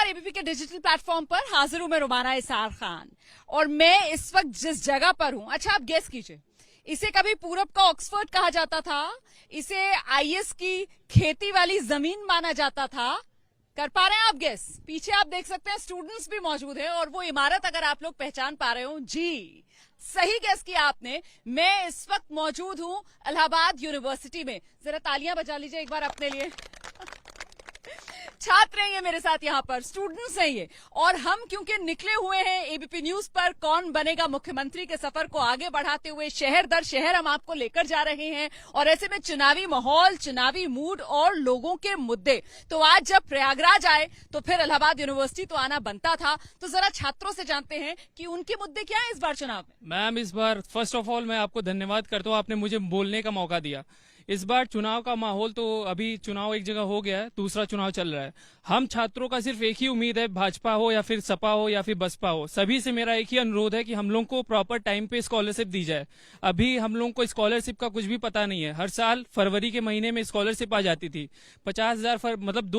ABP के digital platform पर हाजिर हूं मैं रुमाना इसार खान और मैं इस वक्त जिस जगह पर हूं, अच्छा आप गेस कीजिए, इसे कभी पूरब का ऑक्सफोर्ड कहा जाता था, इसे आईएस की खेती वाली जमीन माना जाता था। कर पा रहे हैं आप गेस? पीछे आप देख सकते हैं स्टूडेंट्स भी मौजूद हैं और वो इमारत अगर आप लोग पहचान पा रहे हो, जी सही गेस किया आपने। मैं इस वक्त मौजूद हूं इलाहाबाद यूनिवर्सिटी में। जरा तालियां बजा लीजिए एक बार अपने लिए। छात्र हैं ये मेरे साथ, यहाँ पर स्टूडेंट्स हैं ये, और हम क्योंकि निकले हुए हैं एबीपी न्यूज पर कौन बनेगा मुख्यमंत्री के सफर को आगे बढ़ाते हुए शहर दर शहर हम आपको लेकर जा रहे हैं। और ऐसे में चुनावी माहौल, चुनावी मूड और लोगों के मुद्दे, तो आज जब प्रयागराज आए तो फिर इलाहाबाद यूनिवर्सिटी तो आना बनता था। तो जरा छात्रों से जानते हैं कि उनके मुद्दे क्या है इस बार चुनाव में। मैम, इस बार फर्स्ट ऑफ ऑल मैं आपको धन्यवाद करता हूँ, आपने मुझे बोलने का मौका दिया। इस बार चुनाव का माहौल तो अभी चुनाव एक जगह हो गया है, दूसरा चुनाव चल रहा है। हम छात्रों का सिर्फ एक ही उम्मीद है, भाजपा हो या फिर सपा हो या फिर बसपा हो, सभी से मेरा एक ही अनुरोध है कि हम लोग को प्रॉपर टाइम पे स्कॉलरशिप दी जाए। अभी हम लोग को स्कॉलरशिप का कुछ भी पता नहीं है। हर साल फरवरी के महीने में स्कॉलरशिप आ जाती थी 50,000, मतलब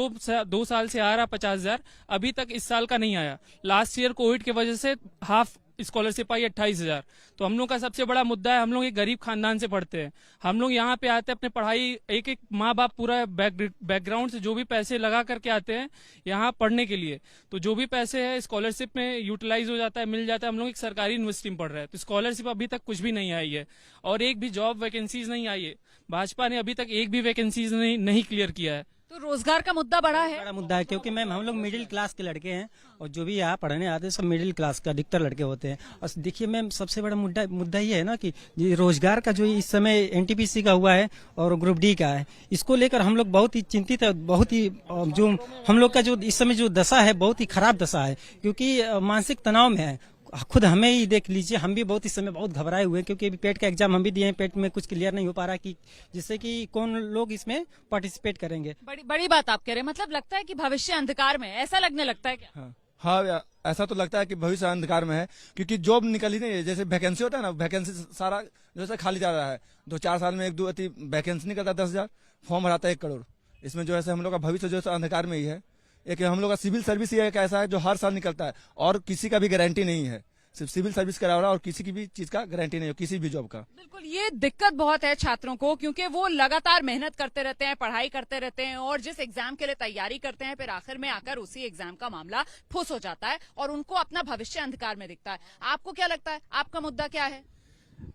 2 साल से आ रहा 50,000, अभी तक इस साल का नहीं आया। लास्ट ईयर कोविड की वजह से हाफ स्कॉलरशिप आई 28,000। तो हम लोग का सबसे बड़ा मुद्दा है, हम लोग एक गरीब खानदान से पढ़ते हैं, हम लोग यहाँ पे आते हैं अपने पढ़ाई, एक एक माँ बाप पूरा बैकग्राउंड से जो भी पैसे लगा करके आते हैं यहाँ पढ़ने के लिए, तो जो भी पैसे है स्कॉलरशिप में यूटिलाइज हो जाता है, मिल जाता है। हम लोग एक सरकारी यूनिवर्सिटी में पढ़ रहे हैं, तो स्कॉलरशिप अभी तक कुछ भी नहीं आई है और एक भी जॉब वैकेंसीज नहीं आई है। भाजपा ने अभी तक एक भी वैकेंसीज नहीं क्लियर किया है। तो रोजगार का मुद्दा बड़ा मुद्दा है, क्योंकि मैम हम लोग मिडिल क्लास के लड़के हैं और जो भी यहाँ पढ़ने आते हैं सब मिडिल क्लास के अधिकतर लड़के होते हैं। और देखिए मैम, सबसे बड़ा मुद्दा ये है ना कि ये रोजगार का जो इस समय एनटीपीसी का हुआ है और ग्रुप डी का है, इसको लेकर हम लोग बहुत ही चिंतित है। बहुत ही जो हम लोग का जो इस समय जो दशा है बहुत ही खराब दशा है, क्योंकि मानसिक तनाव में है। खुद हमें ही देख लीजिए, हम भी बहुत इस समय बहुत घबराए हुए हैं, क्योंकि अभी पेट का एग्जाम हम भी दिए हैं, पेट में कुछ क्लियर नहीं हो पा रहा कि जिससे कि कौन लोग इसमें पार्टिसिपेट करेंगे। बड़ी बात आप कह रहे हैं, मतलब लगता है कि भविष्य अंधकार में, ऐसा लगने लगता है क्या? हाँ, ऐसा तो लगता है कि भविष्य अंधकार में है, क्योंकि जॉब निकल ही नहीं है। जैसे वैकेंसी होता है ना, वैकेंसी सारा जैसे खाली जा रहा है। 2-4 साल में 1-2 वैकेंसी निकलता है, 10,000 फॉर्म भराता है 1 करोड़। इसमें जो है हम लोग का भविष्य जो है अंधकार में ही है। एक हम लोग का सिविल सर्विस ही एक ऐसा है जो हर साल निकलता है और किसी का भी गारंटी नहीं है, सिर्फ सिविल सर्विस करा रहा है और किसी की भी चीज का गारंटी नहीं है, किसी भी जॉब का। बिल्कुल, ये दिक्कत बहुत है छात्रों को, क्योंकि वो लगातार मेहनत करते रहते हैं, पढ़ाई करते रहते हैं और जिस एग्जाम के लिए तैयारी करते हैं, फिर आखिर में आकर उसी एग्जाम का मामला फुस हो जाता है और उनको अपना भविष्य अंधकार में दिखता है। आपको क्या लगता है, आपका मुद्दा क्या है?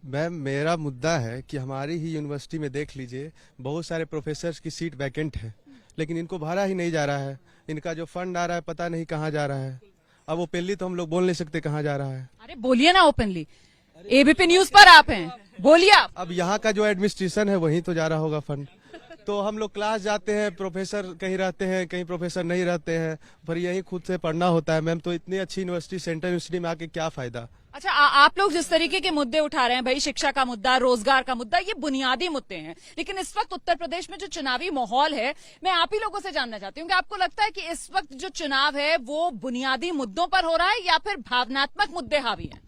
मैम, मेरा मुद्दा है कि हमारी ही यूनिवर्सिटी में देख लीजिए, बहुत सारे प्रोफेसर की सीट वैकेंट है, लेकिन इनको भरा ही नहीं जा रहा है। इनका जो फंड आ रहा है पता नहीं कहाँ जा रहा है। अब ओपनली तो हम लोग बोल नहीं सकते कहाँ जा रहा है। अरे बोलिए ना ओपनली, एबीपी न्यूज पर आप हैं, बोलिए आप। अब यहाँ का जो एडमिनिस्ट्रेशन है वहीं तो जा रहा होगा फंड। तो हम लोग क्लास जाते हैं, प्रोफेसर कहीं रहते हैं, कहीं प्रोफेसर नहीं रहते हैं, पर यही खुद से पढ़ना होता है। मैम, तो इतनी अच्छी यूनिवर्सिटी, सेंट्रल यूनिवर्सिटी में आके क्या फायदा। अच्छा, आप लोग जिस तरीके के मुद्दे उठा रहे हैं, भाई शिक्षा का मुद्दा, रोजगार का मुद्दा, ये बुनियादी मुद्दे हैं, लेकिन इस वक्त उत्तर प्रदेश में जो चुनावी माहौल है, मैं आप ही लोगों से जानना चाहती हूँ कि आपको लगता है कि इस वक्त जो चुनाव है वो बुनियादी मुद्दों पर हो रहा है या फिर भावनात्मक मुद्दे हावी हैं?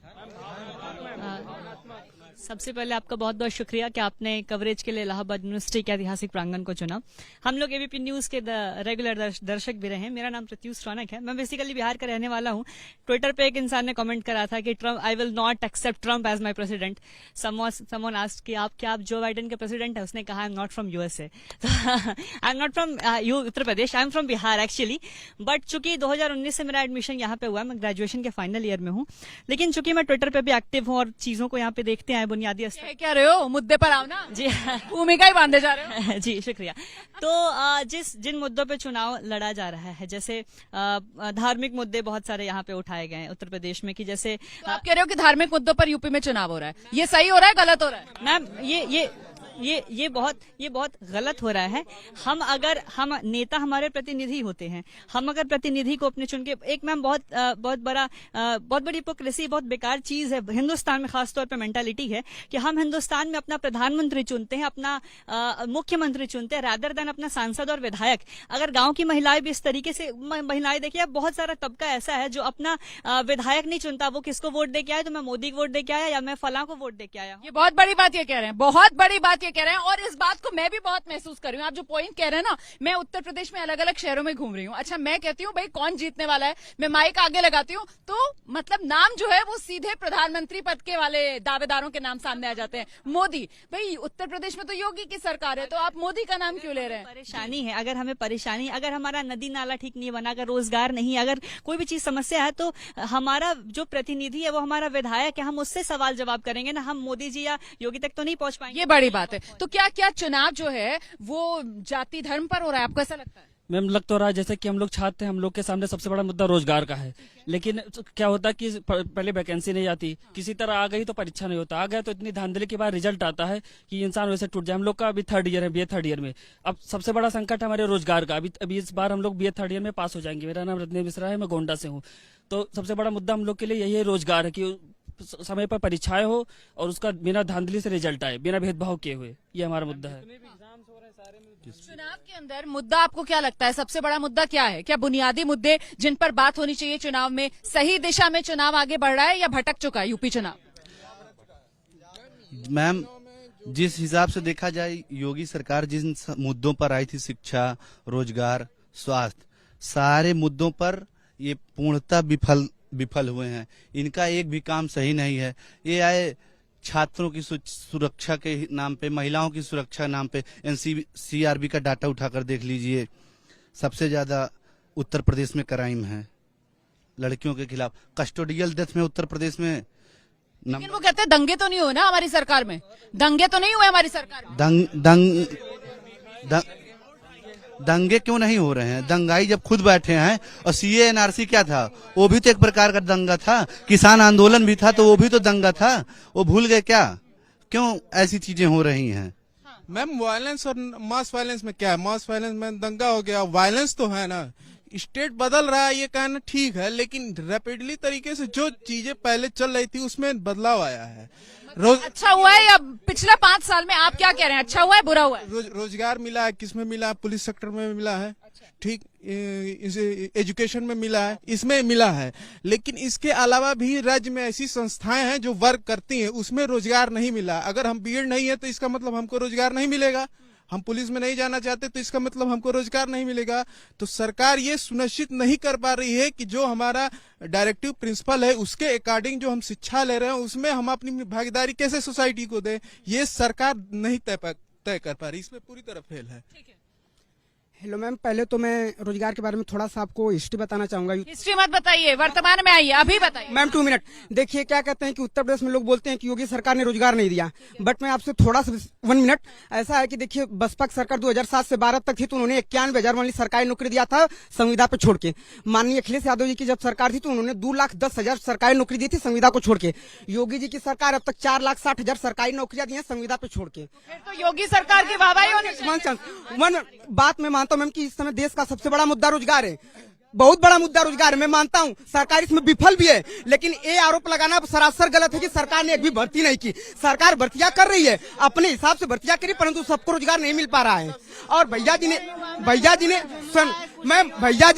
सबसे पहले आपका बहुत बहुत शुक्रिया कि आपने कवरेज के लिए इलाहाबाद यूनिवर्सिटी के ऐतिहासिक प्रांगण को चुना। हम लोग एबीपी न्यूज के रेगुलर दर्शक भी रहे हैं। मेरा नाम प्रत्युष रौनक है, मैं बेसिकली बिहार का रहने वाला हूं। ट्विटर पे एक इंसान ने कमेंट करा था कि Trump, I will not accept Trump as my president. Someone asked कि क्या आप जो बाइडेन के प्रेसिडेंट है? उसने कहा I am not from USA, I am not from Uttar Pradesh, I am from Bihar actually. But चूंकि 2019 से मेरा एडमिशन यहाँ पे हुआ है, मैं ग्रेजुएशन के फाइनल ईयर में हूँ, लेकिन चूंकि मैं ट्विटर पे भी एक्टिव हूँ और चीजों को यहाँ पे देखते हैं बुनियादी स्तर। क्या रहे हो, मुद्दे पर आओ ना जी। भूमिका ही बांधे जा रहे हो। जी शुक्रिया। तो जिन मुद्दों पे चुनाव लड़ा जा रहा है, जैसे धार्मिक मुद्दे बहुत सारे यहाँ पे उठाए गए हैं उत्तर प्रदेश में, कि जैसे तो आप कह रहे हो कि धार्मिक मुद्दों पर यूपी में चुनाव हो रहा है, ये सही हो रहा है, गलत हो रहा है? मैम, ये बहुत गलत हो रहा है। हम नेता हमारे प्रतिनिधि होते हैं, हम अगर प्रतिनिधि को अपने चुन के, एक मैम बहुत बड़ी हिपोक्रेसी, बहुत बेकार चीज है हिंदुस्तान में, खासतौर पे मेंटालिटी है कि हम हिंदुस्तान में अपना प्रधानमंत्री चुनते हैं, अपना मुख्यमंत्री चुनते हैं, रादर देन अपना सांसद और विधायक। अगर गांव की महिलाएं भी इस तरीके से, महिलाएं देखिए, बहुत सारा तबका ऐसा है जो अपना विधायक नहीं चुनता, वो किसको वोट दे के आया, तो मैं मोदी को वोट दे के आया या मैं फलां को वोट दे के आया। ये बहुत बड़ी बात ये कह रहे हैं, बहुत बड़ी बात के कह रहे हैं, और इस बात को मैं भी बहुत महसूस कर रही हूँ। आप जो पॉइंट कह रहे हैं ना, मैं उत्तर प्रदेश में अलग अलग शहरों में घूम रही हूँ। अच्छा, मैं कहती हूँ भाई कौन जीतने वाला है, मैं माइक आगे लगाती हूँ तो मतलब नाम जो है वो सीधे प्रधानमंत्री पद के वाले दावेदारों के नाम सामने आ जाते हैं। मोदी, भाई उत्तर प्रदेश में तो योगी की सरकार है, तो आप मोदी का नाम क्यों ले रहे हैं? परेशानी है, अगर हमें परेशानी, अगर हमारा नदी नाला ठीक नहीं बना, अगर रोजगार नहीं, अगर कोई भी चीज समस्या है, तो हमारा जो प्रतिनिधि है वो हमारा विधायक है, हम उससे सवाल जवाब करेंगे ना, हम मोदी जी या योगी तक तो नहीं पहुंच पाएंगे। ये बड़ी बात है। तो क्या क्या चुनाव जो है वो जाति धर्म पर हो रहा है, आपको ऐसा लगता है? मैम लग तो रहा है जैसे कि हम लोग छात्र हैं, हम लोग के सामने सबसे बड़ा मुद्दा रोजगार का है, लेकिन क्या होता है कि पहले वैकेंसी नहीं आती, किसी तरह आ गई तो परीक्षा नहीं होता, आ गया तो इतनी धांधली के बाद रिजल्ट आता है कि इंसान वैसे टूट जाए। हम लोग का अभी 3rd ईयर है, बीए 3rd ईयर में। अब सबसे बड़ा संकट हमारे रोजगार का। अभी इस बार हम लोग बीए 3rd ईयर में पास हो जाएंगे। मेरा नाम रत्नेश मिश्रा है, मैं गोंडा से हूँ। तो सबसे बड़ा मुद्दा हम लोग के लिए यही है, रोजगार है, कि समय पर परीक्षाएं हो और उसका बिना धांधली से रिजल्ट आए, बिना भेदभाव किए हुए। ये हमारा मुद्दा है। चुनाव के अंदर मुद्दा आपको क्या लगता है, सबसे बड़ा मुद्दा क्या है? क्या बुनियादी मुद्दे जिन पर बात होनी चाहिए चुनाव में, सही दिशा में चुनाव आगे बढ़ रहा है या भटक चुका है यूपी चुनाव? मैम, जिस हिसाब से देखा जाए, योगी सरकार जिन मुद्दों पर आई थी, शिक्षा, रोजगार, स्वास्थ्य, सारे मुद्दों पर ये पूर्णतः विफल हुए हैं। इनका एक भी काम सही नहीं है। ये आए छात्रों की सुरक्षा के नाम पे, महिलाओं की सुरक्षा के नाम पे, एनसीआरबी का डाटा उठाकर देख लीजिए, सबसे ज्यादा उत्तर प्रदेश में क्राइम है लड़कियों के खिलाफ। कस्टोडियल डेथ में उत्तर प्रदेश में लेकिन वो कहते हैं दंगे तो नहीं हुए ना हमारी सरकार में, दंगे तो नहीं हुए हमारी सरकार में। दंगे क्यों नहीं हो रहे हैं? दंगाई जब खुद बैठे हैं। और सीए एनआरसी क्या था? वो भी तो एक प्रकार का दंगा था। किसान आंदोलन भी था तो वो भी तो दंगा था। वो भूल गए क्या? क्यों ऐसी चीजें हो रही हैं? मैम, वायलेंस और मास वायलेंस में क्या है? मास वायलेंस में दंगा हो गया, वायलेंस तो है ना। स्टेट बदल रहा है, ये कहना ठीक है, लेकिन रैपिडली तरीके से जो चीजें पहले चल रही थी उसमें बदलाव आया है। अच्छा हुआ है या पिछले 5 साल में आप क्या कह रहे हैं, अच्छा हुआ है बुरा हुआ है? रोजगार मिला है, किसमें मिला है? पुलिस सेक्टर में मिला है, ठीक, एजुकेशन में मिला है, इसमें मिला है। लेकिन इसके अलावा भी राज्य में ऐसी संस्थाएं हैं जो वर्क करती हैं, उसमें रोजगार नहीं मिला। अगर हम बीएड नहीं है तो इसका मतलब हमको रोजगार नहीं मिलेगा। हम पुलिस में नहीं जाना चाहते तो इसका मतलब हमको रोजगार नहीं मिलेगा। तो सरकार ये सुनिश्चित नहीं कर पा रही है कि जो हमारा डायरेक्टिव प्रिंसिपल है उसके अकॉर्डिंग जो हम शिक्षा ले रहे हैं उसमें हम अपनी भागीदारी कैसे सोसाइटी को दें, ये सरकार नहीं तय कर पा रही। इसमें पूरी तरह फेल है। हेलो मैम, पहले तो मैं रोजगार के बारे में थोड़ा सा आपको हिस्ट्री बताना चाहूंगा। हिस्ट्री मत बताइए, वर्तमान में आइए, अभी बताइए। Ma'am 2 minute. देखिए, क्या कहते हैं कि उत्तर प्रदेश में लोग बोलते हैं कि योगी सरकार ने रोजगार नहीं दिया, बट मैं आपसे थोड़ा सा 1 मिनट। ऐसा है कि देखिए, बसपा की सरकार 2007 से 12 तक थी तो उन्होंने 91,000 वाली सरकारी नौकरी दिया था संविदा पे छोड़ के। माननीय अखिलेश यादव जी की जब सरकार थी तो उन्होंने 2,10,000 सरकारी नौकरी दी थी संविदा को छोड़ के। योगी जी की सरकार अब तक 4,60,000 सरकारी नौकरियां दी हैं संविदा पे छोड़ के। तो योगी सरकार की वाहवाही होनी चाहिए। वन बात मैं मानता हूं मैम कि इस समय देश का सबसे बड़ा मुद्दा रोजगार है, बहुत बड़ा मुद्दा रोजगार है। मैं मानता हूं सरकार इसमें विफल भी है, लेकिन ये आरोप लगाना सरासर गलत है कि सरकार ने एक भी भर्ती नहीं की। सरकार भर्तियां कर रही है, अपने हिसाब से भर्तियां करी, परंतु सबको रोजगार नहीं मिल पा रहा है। और भैया जी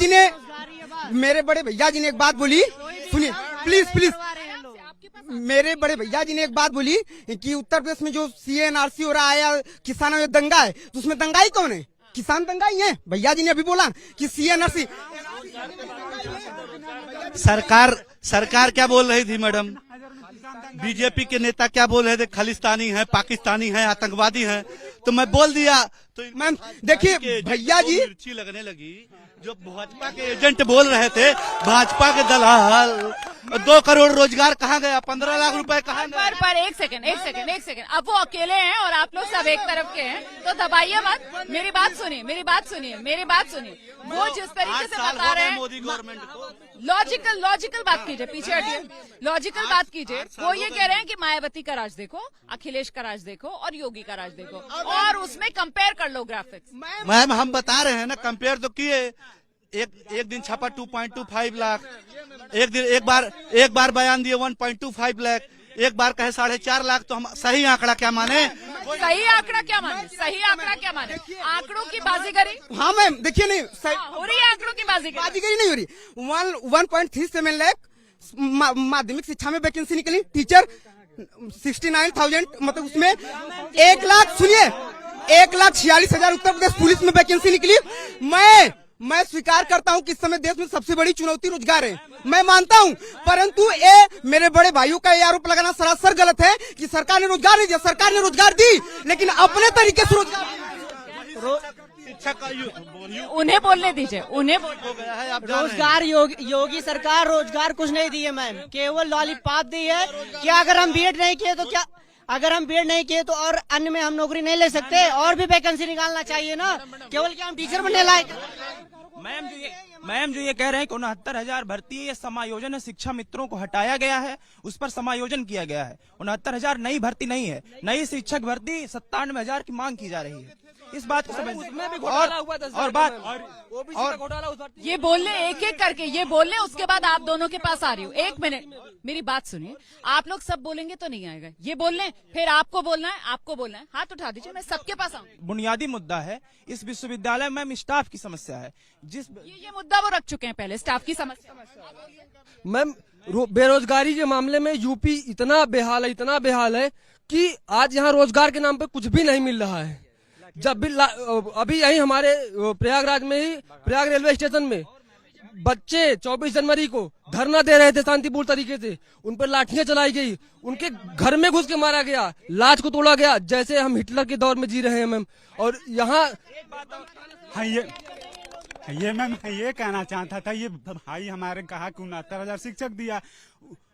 ने मेरे बड़े भैया जी ने एक बात बोली, सुनिए प्लीज। मेरे बड़े भैया जी ने एक बात बोली कि उत्तर प्रदेश में जो सीएनआरसी हो रहा है या किसानों में दंगा है, तो उसमें दंगाई कौन है? किसान दंगाई है। भैया जी ने अभी बोला कि सीएनआरसी। सरकार क्या बोल रही थी मैडम? बीजेपी के नेता क्या बोल रहे थे? खालिस्तानी है, पाकिस्तानी है, आतंकवादी है। तो मैं बोल दिया तो मैम देखिए भैया जी, मिर्ची लगने लगी। जो भाजपा के एजेंट बोल रहे थे, भाजपा के दलाल, 2 करोड़ रोजगार कहाँ गया? 15 लाख रुपए कहाँ गए? पर एक सेकंड। अब वो अकेले हैं और आप लोग सब एक तरफ के हैं, तो दबाइए मत। मेरी बात सुनिए। वो जिस तरीके से बता रहे हैं, मोदी गवर्नमेंट को लॉजिकल बात कीजिए, पीछे हटिए, लॉजिकल बात कीजिए। वो ये कह रहे हैं कि मायावती का राज देखो, अखिलेश का राज देखो और योगी का राज देखो, और उसमें कंपेयर कर लो ग्राफिक्स। मैम हम बता रहे हैं ना, कंपेयर तो किए। एक दिन छापा 2.25 लाख, एक बार बयान दिए 1.25 लाख, एक बार कहे 4.5 लाख। तो हम सही आंकड़ा क्या माने? सही आंकड़ा क्या माने? आंकड़ों की बाजीगरी। हाँ मैम देखिए, नहीं हो रही है आंकड़ों की बाजीगरी नहीं हो रही। 1.37 लाख माध्यमिक शिक्षा में वैकेंसी निकली, टीचर 69,000 मतलब उसमें 1 लाख, सुनिए, 1,46,000 उत्तर प्रदेश पुलिस में वैकेंसी निकली। मैं स्वीकार करता हूं कि इस समय देश में सबसे बड़ी चुनौती रोजगार है, मैं मानता हूं, परंतु ये मेरे बड़े भाइयों का ये आरोप लगाना सरासर गलत है कि सरकार ने रोजगार नहीं दिया। सरकार ने रोजगार दी, लेकिन अपने तरीके से उन्हें बोलने दीजिए, उन्हें रोजगार योगी सरकार रोजगार कुछ नहीं दी है मैम, केवल लॉलीपॉप दी है। क्या अगर हम बीएड नहीं किए तो क्या, अगर हम बीएड नहीं किए तो और अन्य में हम नौकरी नहीं ले सकते? और भी वैकेंसी निकालना चाहिए ना, केवल क्या हम टीचर बनने लायक? मैम जो ये कह रहे हैं कि 69,000 भर्ती है, ये समायोजन है, शिक्षा मित्रों को हटाया गया है, उस पर समायोजन किया गया है। 69,000 नई भर्ती नहीं है, नई शिक्षक भर्ती 97,000 की मांग की जा रही है। इस बात को समझ और ये बोल ले एक एक करके, ये बोल ले, उसके बाद आप दोनों के पास आ रही हूँ। 1 मिनट मेरी बात सुनिए, आप लोग सब बोलेंगे तो नहीं आएगा, ये बोल लें, फिर आपको बोलना है, आपको बोलना है, हाथ उठा दीजिए, मैं सबके पास आऊँ। बुनियादी मुद्दा है इस विश्वविद्यालय में स्टाफ की समस्या है। ये मुद्दा वो रख चुके हैं पहले, स्टाफ की समस्या। मैम बेरोजगारी के मामले में यूपी इतना बेहाल है कि आज यहाँ रोजगार के नाम पे कुछ भी नहीं मिल रहा है। जब भी अभी यही हमारे प्रयागराज में ही, प्रयाग रेलवे स्टेशन में बच्चे 24 जनवरी को धरना दे रहे थे शांतिपूर्ण तरीके से, उन पर लाठियां चलाई गई, उनके घर में घुस के मारा गया, लाज को तोड़ा गया, जैसे हम हिटलर के दौर में जी रहे हैं मैम। और यहाँ मैम ये कहना चाहता था, ये भाई हमारे कहा कि 69,000 शिक्षक दिया,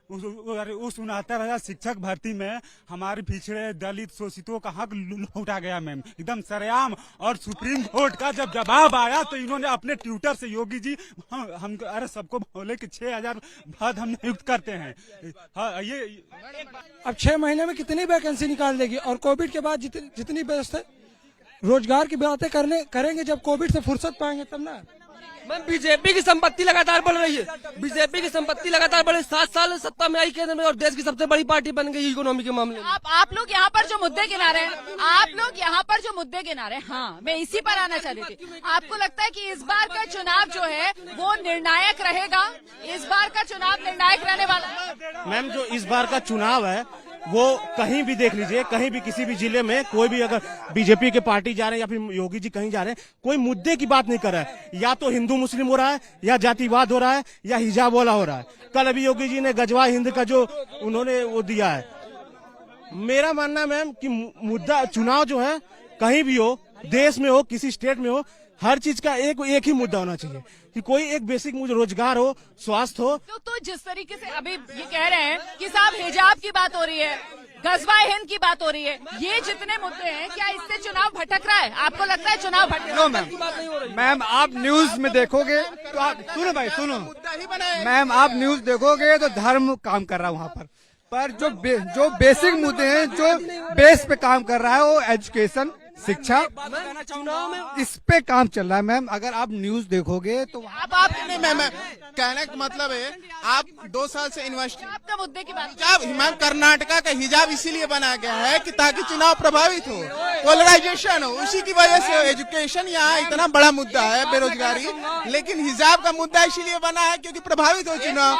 उस 69,000 शिक्षक भर्ती में हमारे पिछड़े दलित शोषितों का हक लूटा गया मैम, एकदम सरेआम। और सुप्रीम कोर्ट का जब जवाब आया तो इन्होंने अपने ट्विटर से, योगी जी हम अरे सबको बोले कि 6,000 पद हम नियुक्त करते हैं। हाँ, ये अब 6 महीने में कितनी वैकेंसी निकाल देगी? और कोविड के बाद जितनी व्यवस्था रोजगार की बातें करेंगे, जब कोविड से फुर्सत पाएंगे तब ना। मैम बीजेपी की संपत्ति लगातार बढ़ रही है, बीजेपी की संपत्ति लगातार बढ़ रही है। 7 साल सत्ता में आई केंद्र में और देश की सबसे बड़ी पार्टी बन गई इकोनॉमी के मामले में। आप लोग यहाँ पर जो मुद्दे गिना रहे हैं, हाँ मैं इसी पर आना चाह रही थी। आपको लगता है कि इस बार का चुनाव जो है वो निर्णायक रहेगा? इस बार का चुनाव निर्णायक रहने वाला है? मैम जो इस बार का चुनाव है वो कहीं भी देख लीजिए, कहीं भी किसी भी जिले में कोई भी अगर बीजेपी के पार्टी जा रहे हैं या फिर योगी जी कहीं जा रहे हैं, कोई मुद्दे की बात नहीं कर रहा है। या तो हिंदू मुस्लिम हो रहा है, या जातिवाद हो रहा है, या हिजाब वाला हो रहा है। कल अभी योगी जी ने गजवा हिंद का जो उन्होंने वो दिया है। मेरा मानना है मैम कि मुद्दा चुनाव जो है कहीं भी हो, देश में हो, किसी स्टेट में हो, हर चीज का एक ही मुद्दा होना चाहिए कि कोई एक बेसिक मुझे रोजगार हो, स्वास्थ्य हो। तो जिस तरीके से अभी ये कह रहे हैं कि साहब हिजाब की बात हो रही है, गजवा हिंद की बात हो रही है, ये जितने मुद्दे हैं, क्या इससे चुनाव भटक रहा है? आपको लगता है चुनाव भटक रहा है? मैम आप न्यूज में देखोगे तो आप सुनो मैम, आप न्यूज देखोगे तो धर्म काम कर रहा है वहाँ पर जो बेसिक मुद्दे हैं, जो बेस पे काम कर रहा है वो एजुकेशन, शिक्षा, चुनाव में इस पे काम चल रहा है। मैम अगर आप न्यूज देखोगे तो आप मैम कहने का मतलब है आप 2 साल से यूनिवर्सिटी आपका मुद्दे की बात, हिजाब, मैम कर्नाटका का हिजाब इसीलिए बनाया गया है कि ताकि चुनाव प्रभावित हो, पोलराइजेशन हो, उसी की वजह से एजुकेशन यहाँ इतना बड़ा मुद्दा है, बेरोजगारी, लेकिन हिजाब का मुद्दा इसीलिए बना है क्योंकि प्रभावित हो चुनाव।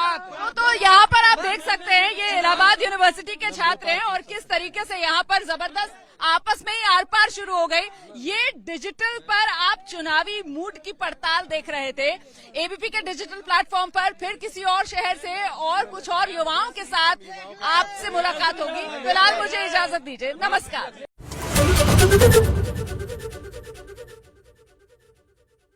तो यहाँ पर आप देख सकते हैं ये इलाहाबाद यूनिवर्सिटी के छात्र हैं और किस तरीके से यहाँ पर जबरदस्त आपस में ही आर पार शुरू हो गई। ये डिजिटल पर आप चुनावी मूड की पड़ताल देख रहे थे एबीपी के डिजिटल प्लेटफॉर्म पर। फिर किसी और शहर से और कुछ और युवाओं के साथ आपसे मुलाकात होगी। फिलहाल मुझे इजाजत दीजिए, नमस्कार।